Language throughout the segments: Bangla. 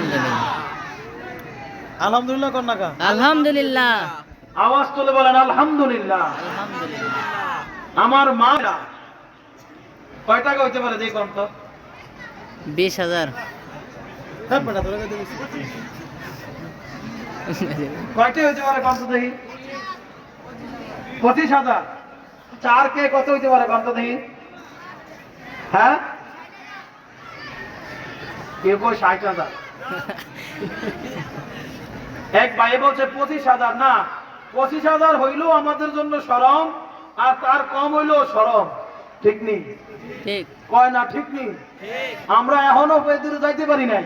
আলহামদুলিল্লাহ। আলহামদুলিল্লাহ কর না কা? আলহামদুলিল্লাহ। আওয়াজ তুলে বলেন আলহামদুলিল্লাহ। আলহামদুলিল্লাহ। আমার মা কয় টাকা হইতে পারে দেখুন তো? 20,000। কয়টা হইতে পারে কত দেখি? 25,000। 4 কে কত হইতে পারে কত দেখি? হ্যাঁ, কেউ কয় 60,000। এক ভাই বলছে 25,000। না, 25,000 হইলেও আমাদের জন্য শরম, আর তার কম হইলেও শরম। ঠিক নেই? ঠিক। কয় না ঠিক নেই? আমরা এখনো বেদুরে যাইতে পারি নাই,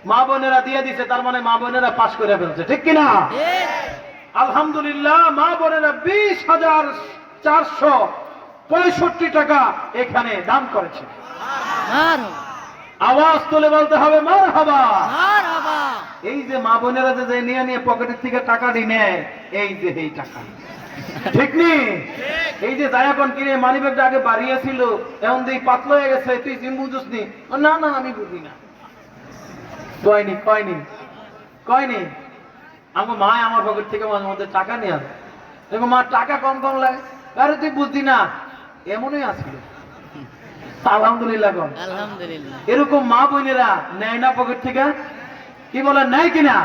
মা বোনেরা দিয়ে দিছে, তার মানে মা বোনেরা পাশ করে ফেলছে। ঠিক কিনা? আলহামদুলিল্লাহ, মা বোনেরা 20,465 টাকা এখানে দান করেছে। আওয়াজ তুলে বলতে হবে মারহাবা। এই যে মা বোনেরা যে নিয়ে নিয়ে পকেটের থেকে টাকা নেয়, এই যে এই টাকা, ঠিক নেই? এই যে এখন কিনে মানি ব্যাগটা আগে বাড়িয়েছিল, এখন দিয়ে পাতলা হয়ে গেছে, তুই জিম বুঝুস নি? না না, আমি বুঝি না। কয়নি কয়নি কয়নি? আমার মা আমার পকেট থেকে মাঝে মধ্যে টাকা নিয়ে আসে, দেখো মা টাকা কম কম লাগে, আরে তুই বুঝলি না, এমনই আসছিল। আলহামদুলিল্লাহ। আলহামদুলিল্লাহ। এরকম মা বোনেরা নেয় না পকেট থেকে? কি বলেন, নেয় কিনা?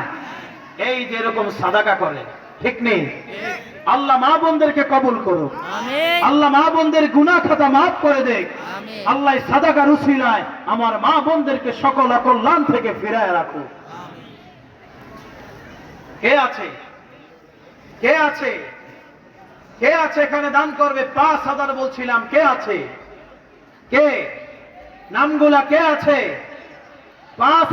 এই যে এরকম সাদাকা করে, ঠিক নেই? আল্লাহ মা বোনদেরকে কবুল করুক, আল্লাহ মা বোনদের গুনাহ খাতা মাফ করে দেখ, আল্লাহ সাদাকার উসিলায় আমার মা বোনদেরকে সকল অকল্যাণ থেকে ফিরায় রাখুক। কে আছে, কে আছে, কে আছে এখানে দান করবে? 5,000 বলছিলাম, কে আছে? কে? নামগুলা কে আছে? 5